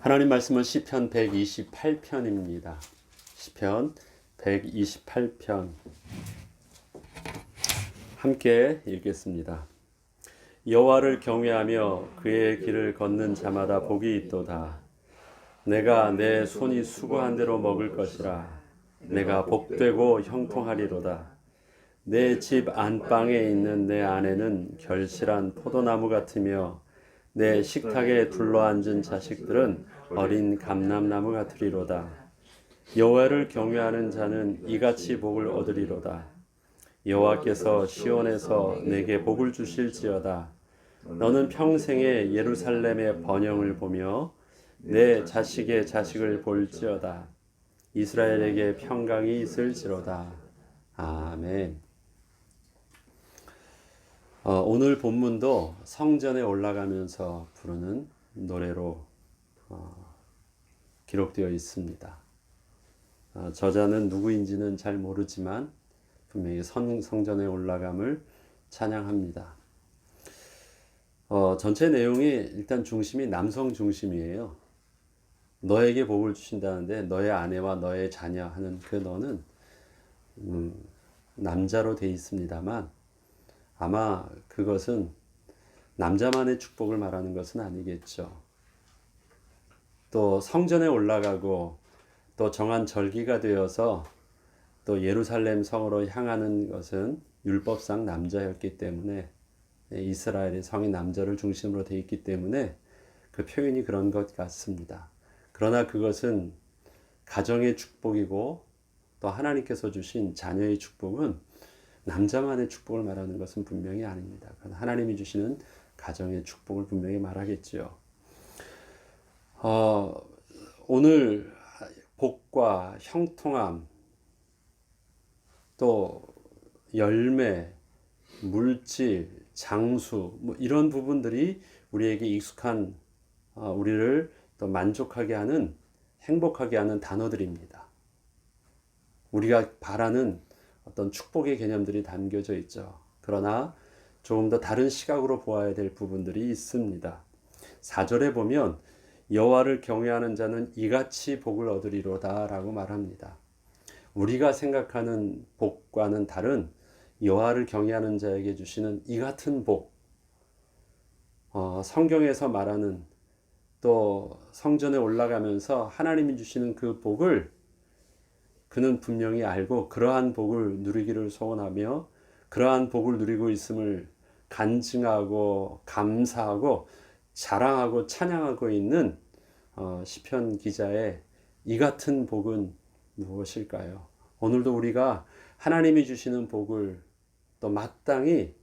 하나님 말씀은 시편 128편입니다. 시편 128편 함께 읽겠습니다. 여호와를 경외하며 그의 길을 걷는 자마다 복이 있도다. 내가 내 손이 수고한 대로 먹을 것이라. 내가 복되고 형통하리로다. 내 집 안방에 있는 내 아내는 결실한 포도나무 같으며 내 식탁에 둘러앉은 자식들은 어린 감람나무 같으리로다. 여호와를 경외하는 자는 이같이 복을 얻으리로다. 여호와께서 시온에서 내게 복을 주실지어다. 너는 평생에 예루살렘의 번영을 보며 내 자식의 자식을 볼지어다. 이스라엘에게 평강이 있을지로다. 아멘. 오늘 본문도 성전에 올라가면서 부르는 노래로 기록되어 있습니다. 저자는 누구인지는 잘 모르지만 분명히 성전에 올라감을 찬양합니다. 전체 내용이 일단 중심이 남성 중심이에요. 너에게 복을 주신다는데 너의 아내와 너의 자녀 하는 그 너는 남자로 되어 있습니다만 아마 그것은 남자만의 축복을 말하는 것은 아니겠죠. 또 성전에 올라가고 또 정한 절기가 되어서 또 예루살렘 성으로 향하는 것은 율법상 남자였기 때문에 이스라엘의 성이 남자를 중심으로 되어 있기 때문에 그 표현이 그런 것 같습니다. 그러나 그것은 가정의 축복이고 또 하나님께서 주신 자녀의 축복은 남자만의 축복을 말하는 것은 분명히 아닙니다. 하나님이 주시는 가정의 축복을 분명히 말하겠지요. 오늘 복과 형통함, 또 열매, 물질, 장수 뭐 이런 부분들이 우리에게 익숙한 우리를 또 만족하게 하는 행복하게 하는 단어들입니다. 우리가 바라는 어떤 축복의 개념들이 담겨져 있죠. 그러나 조금 더 다른 시각으로 보아야 될 부분들이 있습니다. 4절에 보면 여호와를 경외하는 자는 이같이 복을 얻으리로다 라고 말합니다. 우리가 생각하는 복과는 다른 여호와를 경외하는 자에게 주시는 이 같은 복, 성경에서 말하는 또 성전에 올라가면서 하나님이 주시는 그 복을 그는 분명히 알고 그러한 복을 누리기를 소원하며 그러한 복을 누리고 있음을 간증하고 감사하고 자랑하고 찬양하고 있는 시편 기자의 이 같은 복은 무엇일까요? 오늘도 우리가 하나님이 주시는 복을 또 마땅히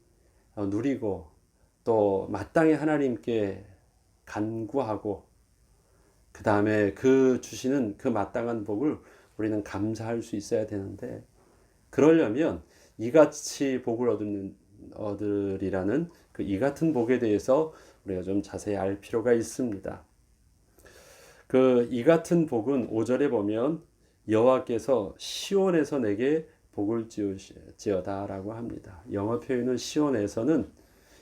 누리고 또 마땅히 하나님께 간구하고 그 다음에 그 주시는 그 마땅한 복을 우리는 감사할 수 있어야 되는데 그러려면 이같이 복을 얻으리라는 그 이 같은 복에 대해서 우리가 좀 자세히 알 필요가 있습니다. 그 이 같은 복은 5절에 보면 여호와께서 시온에서 내게 복을 지어다라고 합니다. 영어 표현은 시온에서는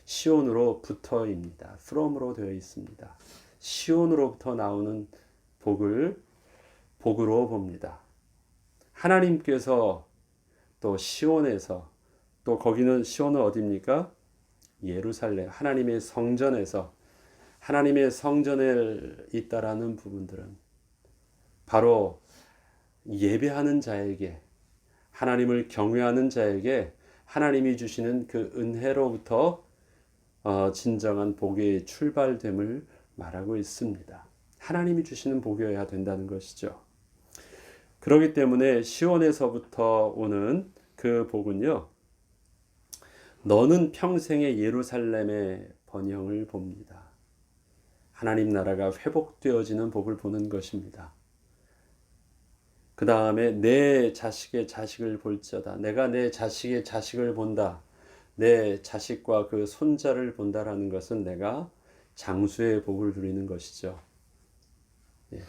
시온으로부터입니다. from으로 되어 있습니다. 시온으로부터 나오는 복을 복으로 봅니다. 하나님께서 또 시온에서 또 거기는 시온은 어디입니까? 예루살렘 하나님의 성전에서 하나님의 성전에 있다라는 부분들은 바로 예배하는 자에게 하나님을 경외하는 자에게 하나님이 주시는 그 은혜로부터 진정한 복의 출발됨을 말하고 있습니다. 하나님이 주시는 복이어야 된다는 것이죠. 그렇기 때문에 시온에서부터 오는 그 복은요. 너는 평생의 예루살렘의 번영을 봅니다. 하나님 나라가 회복되어지는 복을 보는 것입니다. 그 다음에 내 자식의 자식을 볼지어다. 내가 내 자식의 자식을 본다. 내 자식과 그 손자를 본다라는 것은 내가 장수의 복을 누리는 것이죠. 예.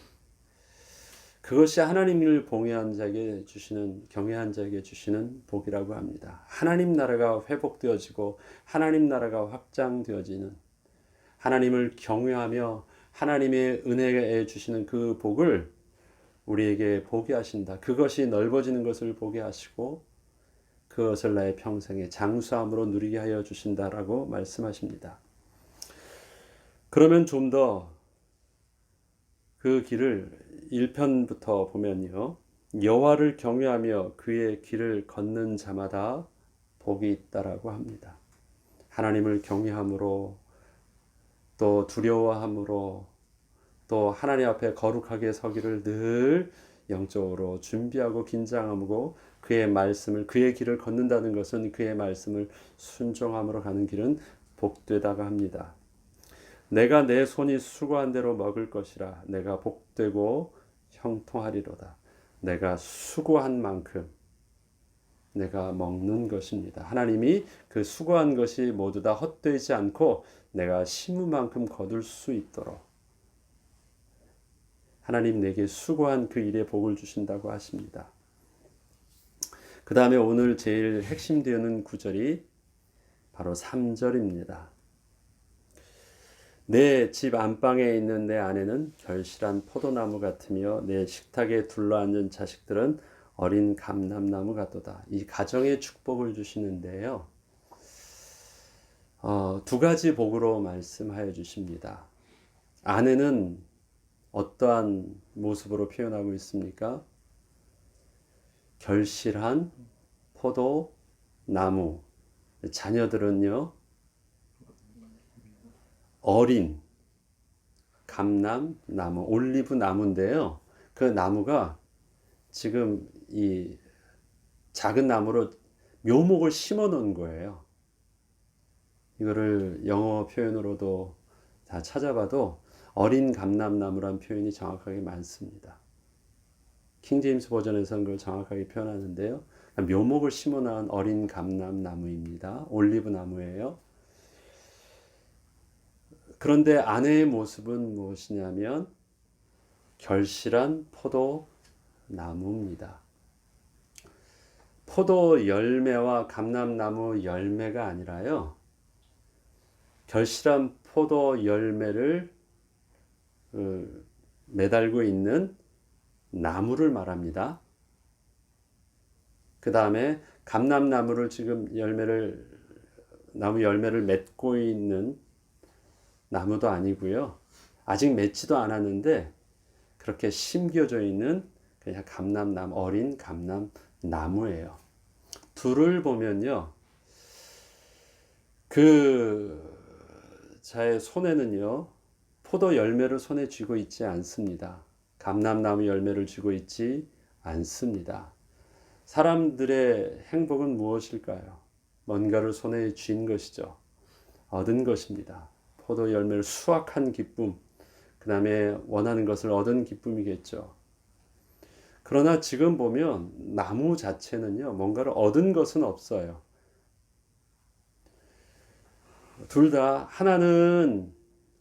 그것이 하나님을 봉해한 자에게 주시는 경외한 자에게 주시는 복이라고 합니다. 하나님 나라가 회복되어지고 하나님 나라가 확장되어지는 하나님을 경외하며 하나님의 은혜에 주시는 그 복을 우리에게 보게 하신다. 그것이 넓어지는 것을 보게 하시고 그것을 나의 평생에 장수함으로 누리게 하여 주신다라고 말씀하십니다. 그러면 좀 더 그 길을 1편부터 보면요. 여호와를 경외하며 그의 길을 걷는 자마다 복이 있다라고 합니다. 하나님을 경외함으로 또 두려워함으로 또 하나님 앞에 거룩하게 서기를 늘 영적으로 준비하고 긴장하고 그의 말씀을 그의 길을 걷는다는 것은 그의 말씀을 순종함으로 가는 길은 복되다고 합니다. 내가 내 손이 수고한 대로 먹을 것이라 내가 복되고 형통하리로다. 내가 수고한 만큼 내가 먹는 것입니다. 하나님이 그 수고한 것이 모두 다 헛되지 않고 내가 심은 만큼 거둘 수 있도록 하나님 내게 수고한 그 일에 복을 주신다고 하십니다. 그 다음에 오늘 제일 핵심되는 구절이 바로 3절입니다. 내 집 안방에 있는 내 아내는 결실한 포도나무 같으며 내 식탁에 둘러앉은 자식들은 어린 감람나무 같도다. 이 가정의 축복을 주시는데요. 두 가지 복으로 말씀하여 주십니다. 아내는 어떠한 모습으로 표현하고 있습니까? 결실한 포도나무. 자녀들은요, 어린 감람나무, 올리브 나무인데요. 그 나무가 지금 이 작은 나무로 묘목을 심어 놓은 거예요. 이거를 영어 표현으로도 다 찾아봐도 어린 감람나무란 표현이 정확하게 많습니다. 킹제임스 버전에서는 그걸 정확하게 표현하는데요. 묘목을 심어 놓은 어린 감람나무입니다. 올리브 나무예요. 그런데 아내의 모습은 무엇이냐면 결실한 포도나무입니다. 포도 열매와 감람나무 열매가 아니라요. 결실한 포도 열매를 매달고 있는 나무를 말합니다. 그 다음에 감람나무를 지금 나무 열매를 맺고 있는 나무도 아니고요. 아직 맺지도 않았는데 그렇게 심겨져 있는 그냥 감람나무, 어린 감람나무예요. 둘을 보면요. 그 자의 손에는요. 포도 열매를 손에 쥐고 있지 않습니다. 감람나무 열매를 쥐고 있지 않습니다. 사람들의 행복은 무엇일까요? 뭔가를 손에 쥔 것이죠. 얻은 것입니다. 포도 열매를 수확한 기쁨, 그 다음에 원하는 것을 얻은 기쁨이겠죠. 그러나 지금 보면 나무 자체는요, 뭔가를 얻은 것은 없어요. 둘 다 하나는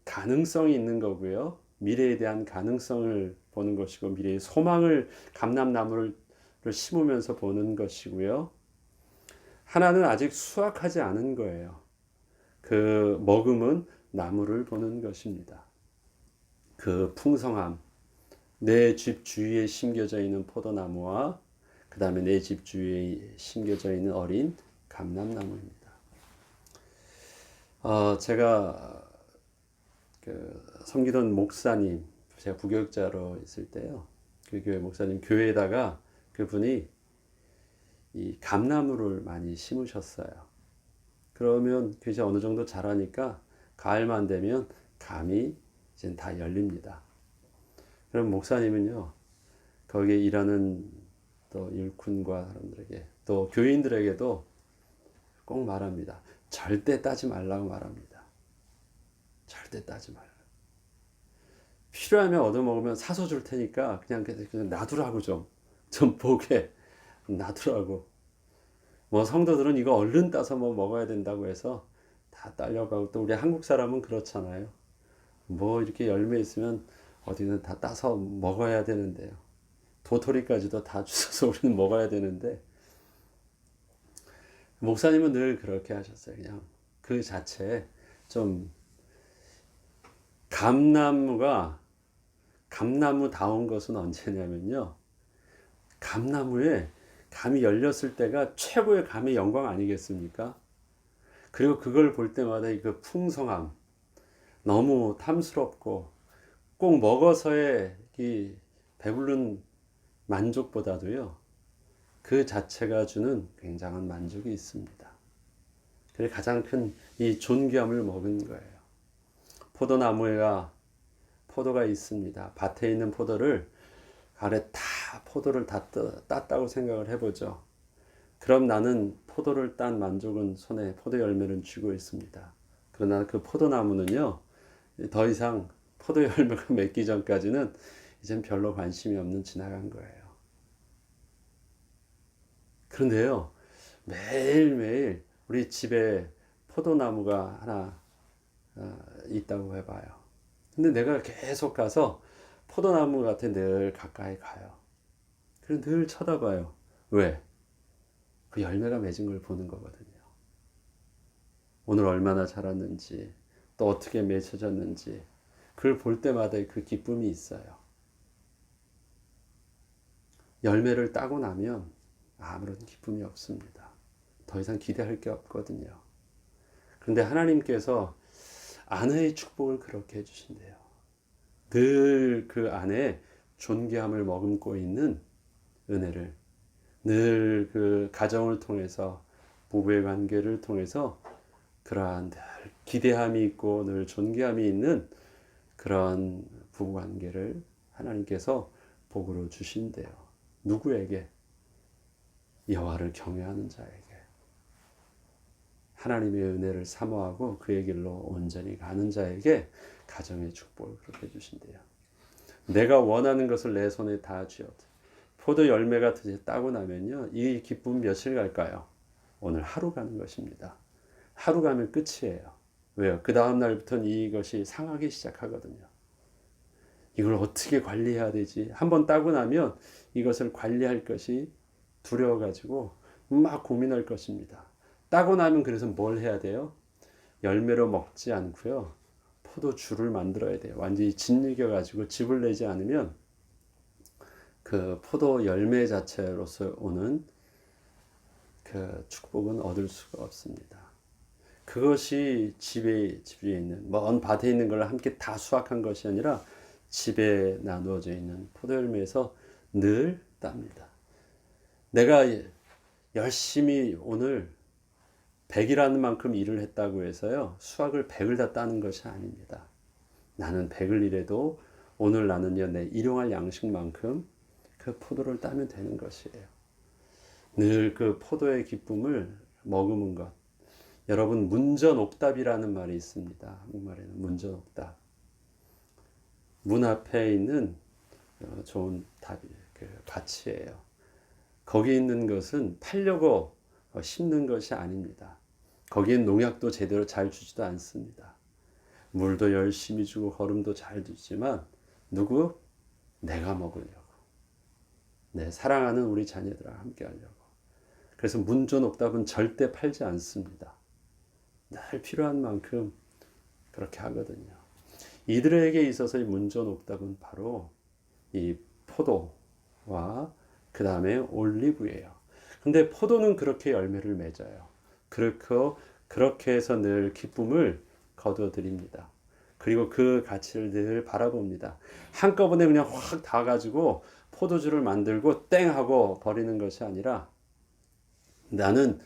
가능성이 있는 거고요. 미래에 대한 가능성을 보는 것이고 미래의 소망을 감람나무를 심으면서 보는 것이고요. 하나는 아직 수확하지 않은 거예요. 그 머금은 나무를 보는 것입니다. 그 풍성함, 내 집 주위에 심겨져 있는 포도나무와 그 다음에 내 집 주위에 심겨져 있는 어린 감람나무입니다. 제가 섬기던 목사님, 제가 부교육자로 있을 때요. 그 교회 목사님 교회에다가 그분이 이 감나무를 많이 심으셨어요. 그러면 그게 어느 정도 자라니까 가을만 되면 감이 이제 다 열립니다. 그럼 목사님은요, 거기에 일하는 또 일꾼과 사람들에게 또 교인들에게도 꼭 말합니다. 절대 따지 말라고 말합니다. 절대 따지 말라. 필요하면 얻어먹으면 사서 줄 테니까 그냥 놔두라고 좀 보게 놔두라고. 뭐 성도들은 이거 얼른 따서 뭐 먹어야 된다고 해서 다 딸려가고 또 우리 한국 사람은 그렇잖아요. 뭐 이렇게 열매 있으면 어디는 다 따서 먹어야 되는데요. 도토리까지도 다 주워서 우리는 먹어야 되는데 목사님은 늘 그렇게 하셨어요. 그냥 그 자체에 좀 감나무다운 것은 언제냐면요. 감나무에 감이 열렸을 때가 최고의 감의 영광 아니겠습니까? 그리고 그걸 볼 때마다 그 풍성함, 너무 탐스럽고 꼭 먹어서의 이 배부른 만족보다도요. 그 자체가 주는 굉장한 만족이 있습니다. 그게 가장 큰 이 존귀함을 먹은 거예요. 포도가 있습니다. 밭에 있는 포도를 가래 포도를 다 땄다고 생각을 해보죠. 그럼 나는 포도를 딴 만족은 손에 포도 열매를 쥐고 있습니다. 그러나 그 포도나무는요, 더 이상 포도 열매가 맺기 전까지는 이젠 별로 관심이 없는 지나간 거예요. 그런데요, 매일매일 우리 집에 포도나무가 하나 있다고 해봐요. 근데 내가 계속 가서 포도나무 같은 늘 가까이 가요. 그리고 늘 쳐다봐요. 왜? 그 열매가 맺은 걸 보는 거거든요. 오늘 얼마나 자랐는지, 또 어떻게 맺혀졌는지, 그걸 볼 때마다 그 기쁨이 있어요. 열매를 따고 나면 아무런 기쁨이 없습니다. 더 이상 기대할 게 없거든요. 그런데 하나님께서 아내의 축복을 그렇게 해주신대요. 늘 그 안에 존귀함을 머금고 있는 은혜를, 늘 그 가정을 통해서, 부부의 관계를 통해서 그러한 늘 기대함이 있고 늘 존귀함이 있는 그런 부부 관계를 하나님께서 복으로 주신대요. 누구에게? 여호와를 경외하는 자에게. 하나님의 은혜를 사모하고 그의 길로 온전히 가는 자에게 가정의 축복을 그렇게 주신대요. 내가 원하는 것을 내 손에 다 쥐어도 포도 열매가 따고 나면요, 이 기쁨 며칠 갈까요? 오늘 하루 가는 것입니다. 하루 가면 끝이에요. 왜요? 그 다음 날부터는 이것이 상하기 시작하거든요. 이걸 어떻게 관리해야 되지? 한번 따고 나면 이것을 관리할 것이 두려워가지고 막 고민할 것입니다. 따고 나면 그래서 뭘 해야 돼요? 열매로 먹지 않고요. 포도주를 만들어야 돼요. 완전히 짓이겨가지고 즙을 내지 않으면 그 포도 열매 자체로서 오는 그 축복은 얻을 수가 없습니다. 그것이 집에 있는 먼 밭에 있는 걸 함께 다 수확한 것이 아니라 집에 나누어져 있는 포도 열매에서 늘 땁니다. 내가 열심히 오늘 100이라는 만큼 일을 했다고 해서요, 수확을 100을 다 따는 것이 아닙니다. 나는 100을 일해도 오늘 나는요, 내 일용할 양식만큼 그 포도를 따면 되는 것이에요. 늘 그 포도의 기쁨을 머금은 것. 여러분, 문전옥답이라는 말이 있습니다. 한국말에는 문전옥답. 문 앞에 있는 좋은 밭이에요. 거기 있는 것은 팔려고 심는 것이 아닙니다. 거기엔 농약도 제대로 잘 주지도 않습니다. 물도 열심히 주고 거름도 잘 주지만 누구? 내가 먹으려고. 내 사랑하는 우리 자녀들과 함께 하려고. 그래서 문전옥답은 절대 팔지 않습니다. 늘 필요한 만큼 그렇게 하거든요. 이들에게 있어서의 문전옥답은 바로 이 포도와 그 다음에 올리브예요. 근데 포도는 그렇게 열매를 맺어요. 그렇게 해서 늘 기쁨을 거두어드립니다. 그리고 그 가치를 늘 바라봅니다. 한꺼번에 그냥 확 다 가지고 포도주를 만들고 땡 하고 버리는 것이 아니라 나는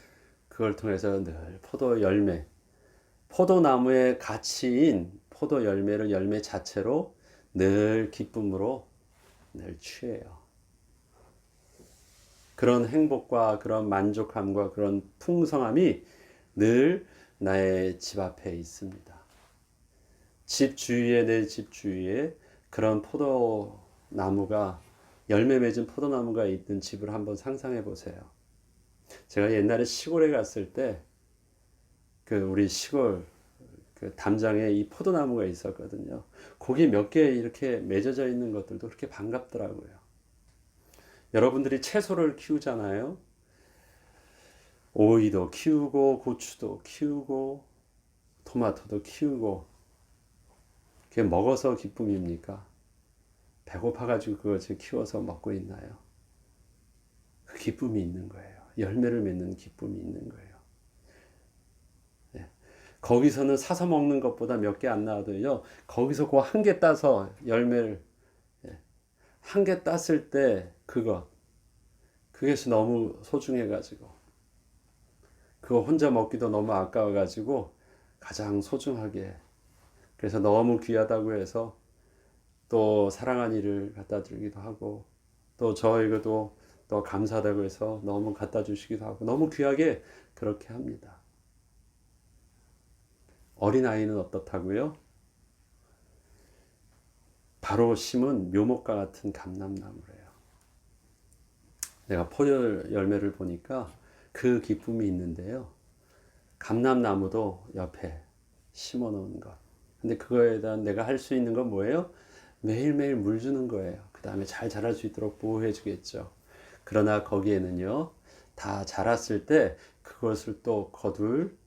그걸 통해서 늘 포도 열매, 포도나무의 가치인 포도 열매를 열매 자체로 늘 기쁨으로 늘 취해요. 그런 행복과 그런 만족함과 그런 풍성함이 늘 나의 집 앞에 있습니다. 집 주위에, 내 집 주위에 그런 포도나무가, 열매 맺은 포도나무가 있는 집을 한번 상상해 보세요. 제가 옛날에 시골에 갔을 때 우리 시골 담장에 이 포도나무가 있었거든요. 거기 몇 개 이렇게 맺어져 있는 것들도 그렇게 반갑더라고요. 여러분들이 채소를 키우잖아요. 오이도 키우고 고추도 키우고 토마토도 키우고 그게 먹어서 기쁨입니까? 배고파가지고 그것을 키워서 먹고 있나요? 그 기쁨이 있는 거예요. 열매를 맺는 기쁨이 있는 거예요. 예. 거기서는 사서 먹는 것보다 몇 개 안 나와도요, 거기서 그 한 개 따서 열매를, 한 개 땄을 때 그것이 너무 소중해가지고, 그거 혼자 먹기도 너무 아까워가지고, 가장 소중하게, 그래서 너무 귀하다고 해서 또 사랑한 이를 갖다 드리기도 하고, 또 저에게도 또 감사하다고 해서 너무 갖다 주시기도 하고, 너무 귀하게 그렇게 합니다. 어린아이는 어떻다고요? 바로 심은 묘목과 같은 감람나무래요. 내가 포도 열매를 보니까 그 기쁨이 있는데요. 감람나무도 옆에 심어 놓은 것. 근데 그거에 대한 내가 할 수 있는 건 뭐예요? 매일매일 물 주는 거예요. 그 다음에 잘 자랄 수 있도록 보호해 주겠죠. 그러나 거기에는요, 다 자랐을 때 그것을 또 거둘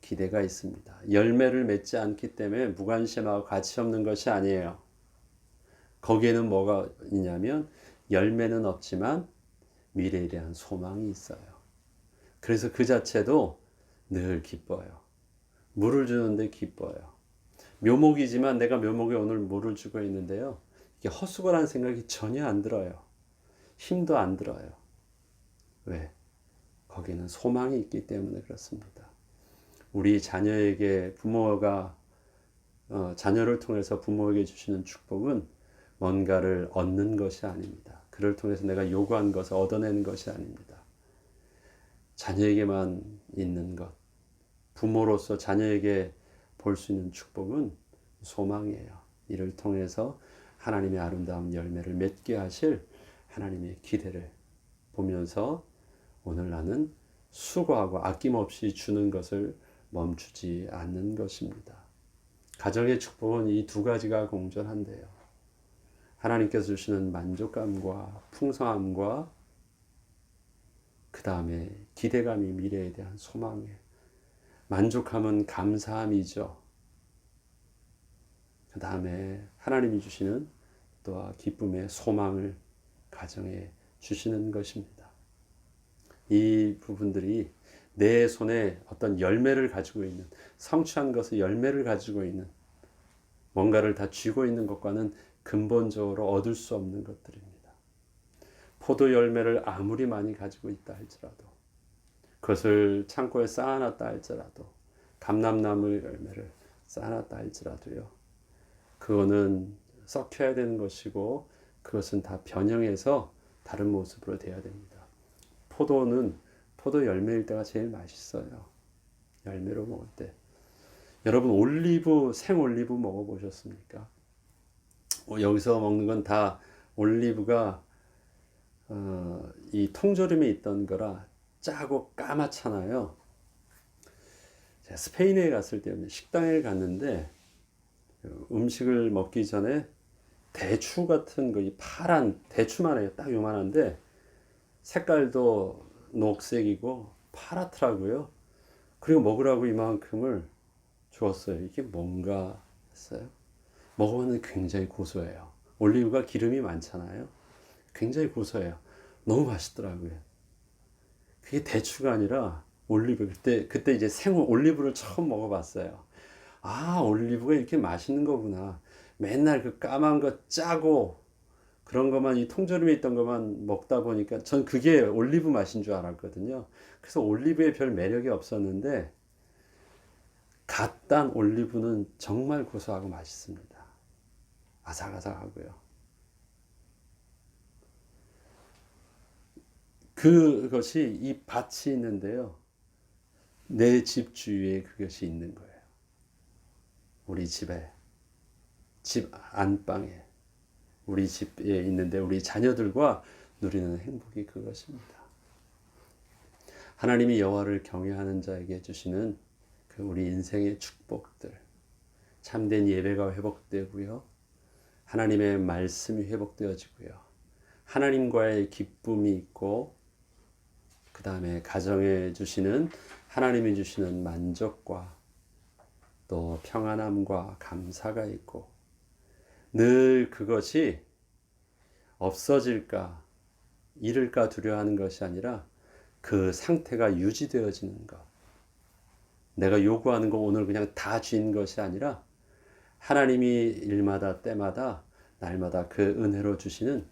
기대가 있습니다. 열매를 맺지 않기 때문에 무관심하고 가치 없는 것이 아니에요. 거기에는 뭐가 있냐면 열매는 없지만 미래에 대한 소망이 있어요. 그래서 그 자체도 늘 기뻐요. 물을 주는데 기뻐요. 묘목이지만 내가 묘목에 오늘 물을 주고 있는데요. 이게 헛수고라는 생각이 전혀 안 들어요. 힘도 안 들어요. 왜? 거기는 소망이 있기 때문에 그렇습니다. 우리 자녀에게 부모가 자녀를 통해서 부모에게 주시는 축복은 뭔가를 얻는 것이 아닙니다. 그를 통해서 내가 요구한 것을 얻어내는 것이 아닙니다. 자녀에게만 있는 것, 부모로서 자녀에게 볼 수 있는 축복은 소망이에요. 이를 통해서 하나님의 아름다운 열매를 맺게 하실 하나님의 기대를 보면서 오늘 나는 수고하고 아낌없이 주는 것을 멈추지 않는 것입니다. 가정의 축복은 이 두 가지가 공존한대요. 하나님께서 주시는 만족감과 풍성함과 그 다음에 기대감이 미래에 대한 소망이에요. 만족함은 감사함이죠. 그 다음에 하나님이 주시는 또한 기쁨의 소망을 가정에 주시는 것입니다. 이 부분들이 내 손에 어떤 열매를 가지고 있는, 성취한 것의 열매를 가지고 있는, 뭔가를 다 쥐고 있는 것과는 근본적으로 얻을 수 없는 것들입니다. 포도 열매를 아무리 많이 가지고 있다 할지라도, 그것을 창고에 쌓아놨다 할지라도, 감람나무 열매를 쌓아놨다 할지라도요, 그거는 썩혀야 되는 것이고 그것은 다 변형해서 다른 모습으로 돼야 됩니다. 포도는 포도 열매일 때가 제일 맛있어요. 열매로 먹을 때. 여러분 생 올리브 먹어보셨습니까? 여기서 먹는 건 다 올리브가 이 통조림에 있던 거라 짜고 까맣잖아요. 제가 스페인에 갔을 때 식당에 갔는데 음식을 먹기 전에 대추 같은 거, 이 파란 대추만 해요. 딱 요만한데 색깔도 녹색이고 파랗더라고요. 그리고 먹으라고 이만큼을 주었어요. 이게 뭔가 했어요. 먹어봤는데 굉장히 고소해요. 올리브가 기름이 많잖아요. 굉장히 고소해요. 너무 맛있더라고요. 그게 대추가 아니라 올리브. 그때 이제 생 올리브를 처음 먹어봤어요. 아, 올리브가 이렇게 맛있는 거구나. 맨날 그 까만 거 짜고 그런 것만, 이 통조림에 있던 것만 먹다 보니까 전 그게 올리브 맛인 줄 알았거든요. 그래서 올리브에 별 매력이 없었는데 갓 딴 올리브는 정말 고소하고 맛있습니다. 아삭아삭하고요. 그것이 이 밭이 있는데요. 내 집 주위에 그것이 있는 거예요. 우리 집에, 집 안방에, 우리 집에 있는데 우리 자녀들과 누리는 행복이 그것입니다. 하나님이 여호와를 경외하는 자에게 주시는 그 우리 인생의 축복들, 참된 예배가 회복되고요, 하나님의 말씀이 회복되어지고요, 하나님과의 기쁨이 있고, 그 다음에 가정에 주시는 하나님이 주시는 만족과 또 평안함과 감사가 있고, 늘 그것이 없어질까, 잃을까 두려워하는 것이 아니라 그 상태가 유지되어지는 것. 내가 요구하는 거 오늘 그냥 다 쥔 것이 아니라 하나님이 일마다 때마다 날마다 그 은혜로 주시는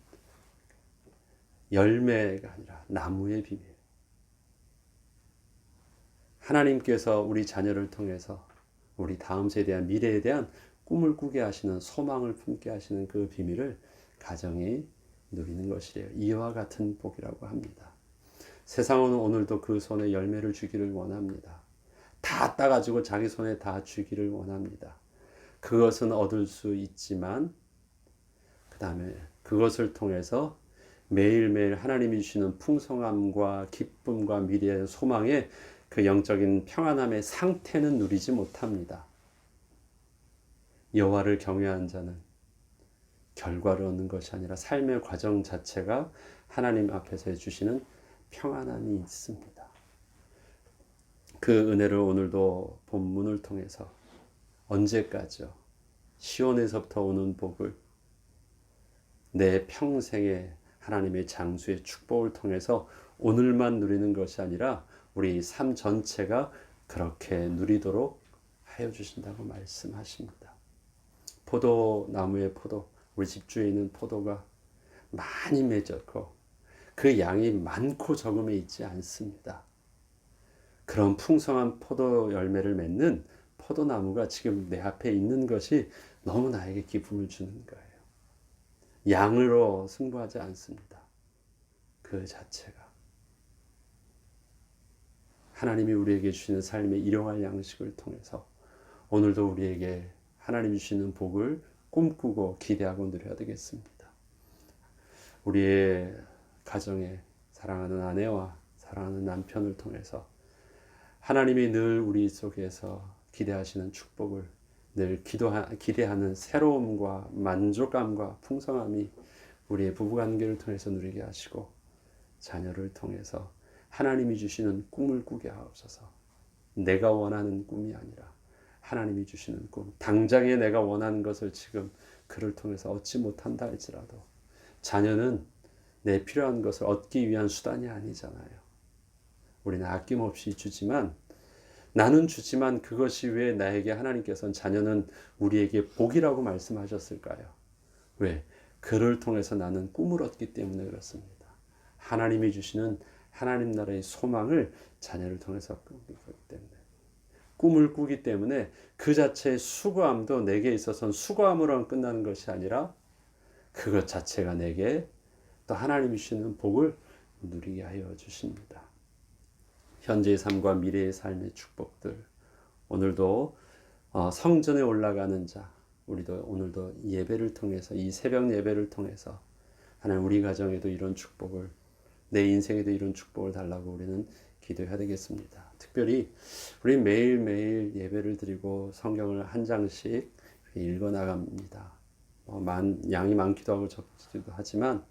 열매가 아니라 나무의 비밀. 하나님께서 우리 자녀를 통해서 우리 다음 세대에 대한 미래에 대한 꿈을 꾸게 하시는, 소망을 품게 하시는 그 비밀을 가정이 누리는 것이래요. 이와 같은 복이라고 합니다. 세상은 오늘도 그 손에 열매를 주기를 원합니다. 다 따가지고 자기 손에 다 주기를 원합니다. 그것은 얻을 수 있지만 그 다음에 그것을 통해서 매일매일 하나님이 주시는 풍성함과 기쁨과 미래의 소망의 그 영적인 평안함의 상태는 누리지 못합니다. 여호와를 경외하는 자는 결과를 얻는 것이 아니라 삶의 과정 자체가 하나님 앞에서 해주시는 평안함이 있습니다. 그 은혜를 오늘도 본문을 통해서 언제까지요? 시온에서부터 오는 복을 내 평생에 하나님의 장수의 축복을 통해서 오늘만 누리는 것이 아니라 우리 삶 전체가 그렇게 누리도록 하여 주신다고 말씀하십니다. 포도나무의 포도, 우리 집주에 있는 포도가 많이 맺었고 그 양이 많고 적음에 있지 않습니다. 그런 풍성한 포도 열매를 맺는 포도나무가 지금 내 앞에 있는 것이 너무 나에게 기쁨을 주는 거예요. 양으로 승부하지 않습니다. 그 자체가 하나님이 우리에게 주시는 삶의 일용할 양식을 통해서 오늘도 우리에게 하나님이 주시는 복을 꿈꾸고 기대하고 누려야 되겠습니다. 우리의 가정에 사랑하는 아내와 사랑하는 남편을 통해서 하나님이 늘 우리 속에서 기대하시는 축복을 늘 기대하는 새로움과 만족감과 풍성함이 우리의 부부관계를 통해서 누리게 하시고 자녀를 통해서 하나님이 주시는 꿈을 꾸게 하옵소서. 내가 원하는 꿈이 아니라 하나님이 주시는 꿈, 당장에 내가 원하는 것을 지금 그를 통해서 얻지 못한다 할지라도 자녀는 내 필요한 것을 얻기 위한 수단이 아니잖아요. 우리는 아낌없이 주지만 나는 주지만 그것이 왜 나에게 하나님께서는 자녀는 우리에게 복이라고 말씀하셨을까요? 왜? 그를 통해서 나는 꿈을 얻기 때문에 그렇습니다. 하나님이 주시는 하나님 나라의 소망을 자녀를 통해서 꾸기 때문에 꿈을 꾸기 때문에 그 자체의 수고함도 내게 있어서는 수고함으로만 끝나는 것이 아니라 그것 자체가 내게 또 하나님이 주시는 복을 누리게 하여 주십니다. 현재의 삶과 미래의 삶의 축복들 오늘도 성전에 올라가는 자 우리도 오늘도 예배를 통해서 이 새벽 예배를 통해서 하나님 우리 가정에도 이런 축복을 내 인생에도 이런 축복을 달라고 우리는 기도해야 되겠습니다. 특별히 우리 매일매일 예배를 드리고 성경을 한 장씩 읽어 나갑니다. 양이 많기도 하고 적기도 하지만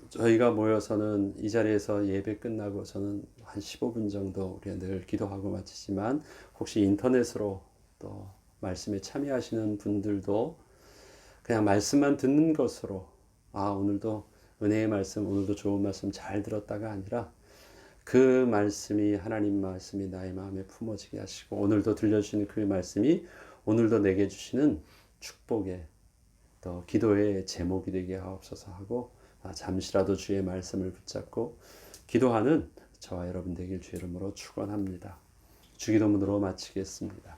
저희가 모여서는 이 자리에서 예배 끝나고 저는 한 15분 정도 우리가 늘 기도하고 마치지만 혹시 인터넷으로 또 말씀에 참여하시는 분들도 그냥 말씀만 듣는 것으로 오늘도 은혜의 말씀 오늘도 좋은 말씀 잘 들었다가 아니라 그 말씀이 하나님 말씀이 나의 마음에 품어지게 하시고 오늘도 들려주시는 그 말씀이 오늘도 내게 주시는 축복의 또 기도의 제목이 되게 하옵소서 하고 잠시라도 주의 말씀을 붙잡고 기도하는 저와 여러분 되길 주의 이름으로 축원합니다. 주기도문으로 마치겠습니다.